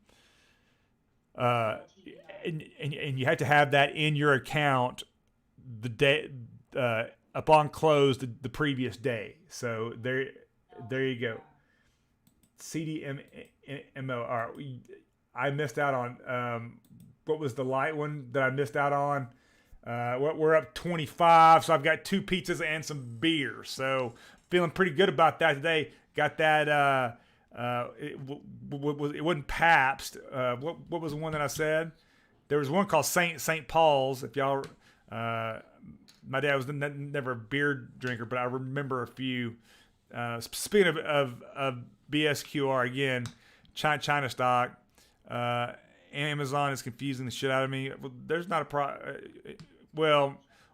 you have to have that in your account the day upon close the previous day. So there you go. CDMO. All right, I missed out on what was the light one that I missed out on? We're up 25, so I've got 2 pizzas and some beer. So feeling pretty good about that today. Got that. It wasn't Pabst. What was the one that I said? There was one called St. Paul's. If y'all, my dad was never a beer drinker, but I remember a few. Speaking of BSQR again, China stock. Amazon is confusing the shit out of me. Well, there's not a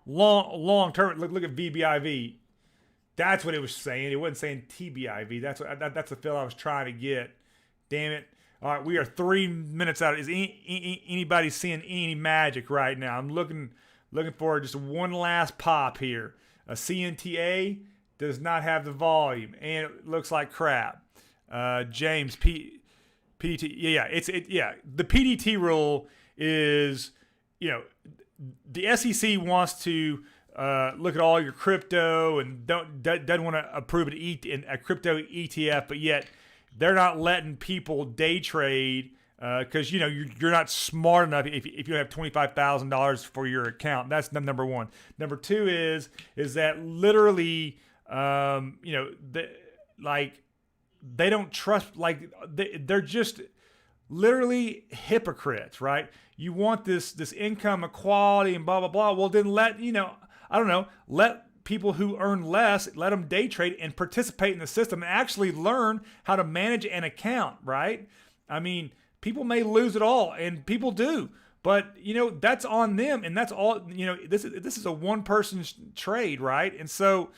long term. Look at VBIV. That's what it was saying. It wasn't saying TBIV. That's the fill I was trying to get. Damn it. All right, we are 3 minutes out. Is anybody seeing any magic right now? I'm looking for just one last pop here. A CNTA does not have the volume, and it looks like crap. James PDT. Yeah. The PDT rule is, the SEC wants to look at all your crypto and doesn't want to approve a crypto ETF, but yet they're not letting people day trade because you're not smart enough if you don't have $25,000 for your account. That's number one. Number two is that literally they don't trust, they're just literally hypocrites, right? You want this income equality and blah blah blah. Well, then let people who earn less, let them day trade and participate in the system and actually learn how to manage an account, right? I mean, people may lose it all, and people do, but that's on them, and that's all. This is a one person trade, right? And so,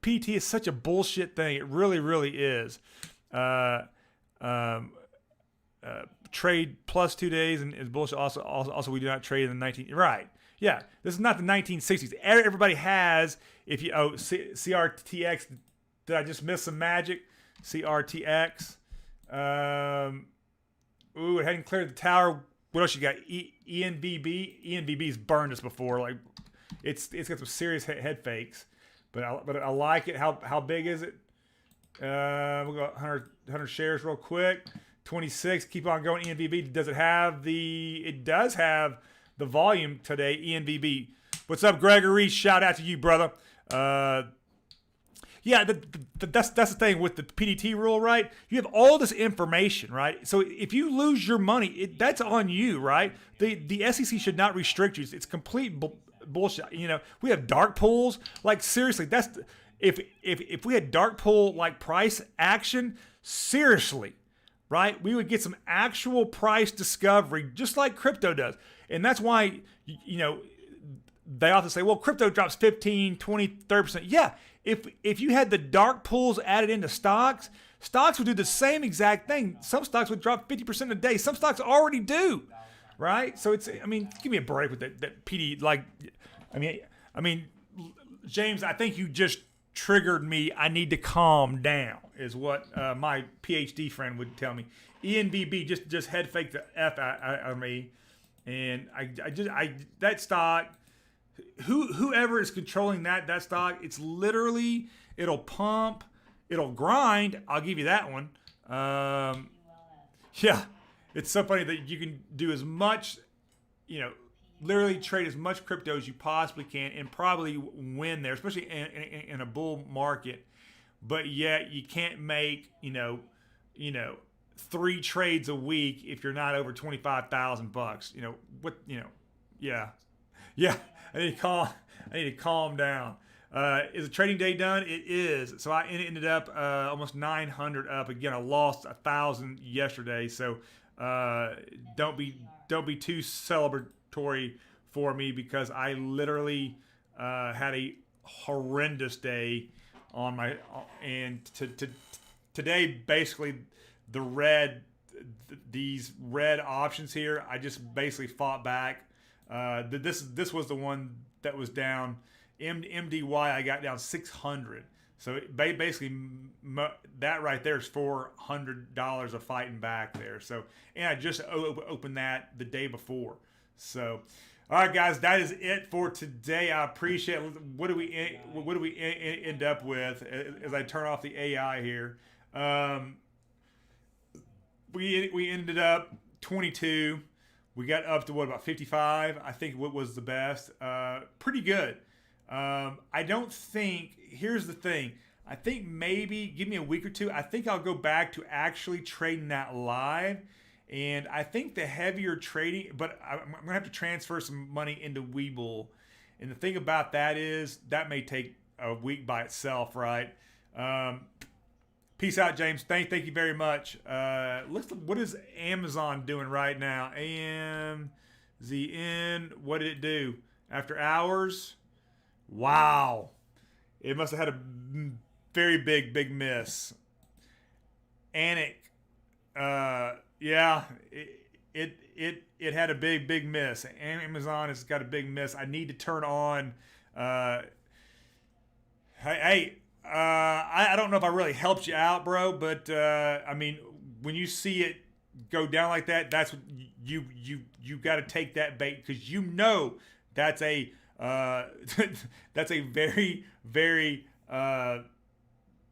PT is such a bullshit thing. It really, really is. Trade plus 2 days and is bullshit. Also, we do not trade in the 19. Right. Yeah. This is not the 1960s. Everybody has. If you CRTX. Did I just miss some magic? CRTX. It hadn't cleared the tower. What else you got? ENVB. ENVB's burned us before. Like, it's got some serious head fakes. But I like it. How big is it? We'll go 100 shares real quick. 26. Keep on going. ENVB. Does it have the? It does have the volume today. ENVB. What's up, Gregory? Shout out to you, brother. Yeah, that's the thing with the PDT rule, right? You have all this information, right? So if you lose your money, that's on you, right? The SEC should not restrict you. It's complete bullshit. You know, we have dark pools. Like seriously, if we had dark pool like price action, seriously, right? We would get some actual price discovery, just like crypto does, and that's why you know they often say, well, crypto drops 15, 20, 30%. Yeah. If you had the dark pools added into stocks would do the same exact thing. Some stocks would drop 50% a day. Some stocks already do, right? So I mean, give me a break with that PD. Like, I mean, James, I think you just triggered me. I need to calm down, is what my PhD friend would tell me. ENVB just head fake the F out of me, and I that stock. Whoever is controlling that stock, it's literally, it'll pump, it'll grind. I'll give you that one. Yeah, it's so funny that you can do as much, you know, literally trade as much crypto as you possibly can and probably win there, especially in a bull market. But yet you can't make, you know, 3 trades a week if you're not over $25,000. You know what? You know, yeah. I need to calm down. Is the trading day done? It is. So I ended up almost 900 up. Again, I lost 1,000 yesterday. So don't be too celebratory for me, because I literally had a horrendous day on my today. Basically, these red options here, I just basically fought back. This was the one that was down. MDY, I got down 600. So basically, that right there is $400 of fighting back there. So, and I just opened that the day before. So, all right, guys, that is it for today. I appreciate it. What do we end up with as I turn off the AI here? We ended up 22. We got up to about 55. I think what was the best. Pretty good. I don't think, here's the thing. I think maybe give me a week or two. I think I'll go back to actually trading that live. And I think the heavier trading, but I'm going to have to transfer some money into YOLO. And the thing about that is that may take a week by itself, right? Peace out, James. Thank you very much. What is Amazon doing right now? AMZN. What did it do? After hours? Wow. It must have had a very big miss. Anik. Yeah. It had a big miss. Amazon has got a big miss. I need to turn on. I don't know if I really helped you out, bro, but I mean, when you see it go down like that, that's what you got to take that bait, because you know that's a that's a very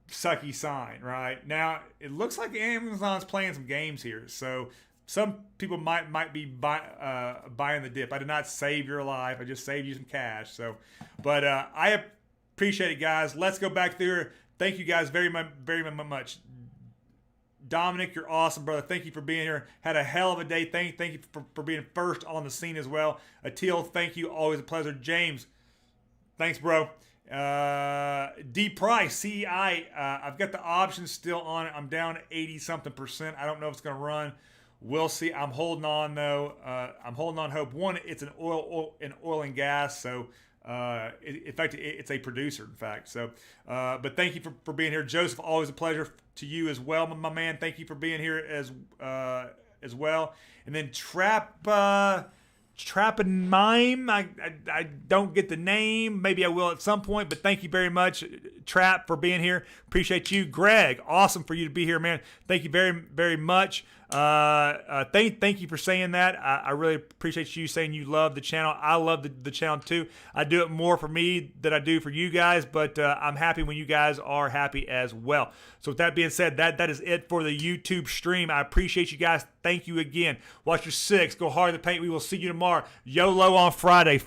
sucky sign, right? Now it looks like Amazon's playing some games here, so some people might be buying the dip. I did not save your life; I just saved you some cash. So, but I appreciate it, guys. Let's go back through. Thank you guys very much. Dominic, you're awesome, brother. Thank you for being here. Had a hell of a day. Thank you for being first on the scene as well. Atil, thank you. Always a pleasure. James, thanks, bro. D Price, CEI. I've got the options still on it. I'm down 80-something%. I don't know if it's going to run. We'll see. I'm holding on, though. I'm holding on hope. One, it's an oil and gas, so in fact, it's a producer, in fact. So, but thank you for being here, Joseph. Always a pleasure to you as well, my man. Thank you for being here as well. And then Trap and Mime. I don't get the name. Maybe I will at some point. But thank you very much Trap, for being here. Appreciate you. Greg, awesome for you to be here, man. Thank you very, very much. Thank you for saying that. I really appreciate you saying you love the channel. I love the channel too. I do it more for me than I do for you guys, but I'm happy when you guys are happy as well. So with that being said, that is it for the YouTube stream. I appreciate you guys. Thank you again. Watch your six. Go hard in the paint. We will see you tomorrow. YOLO on Friday.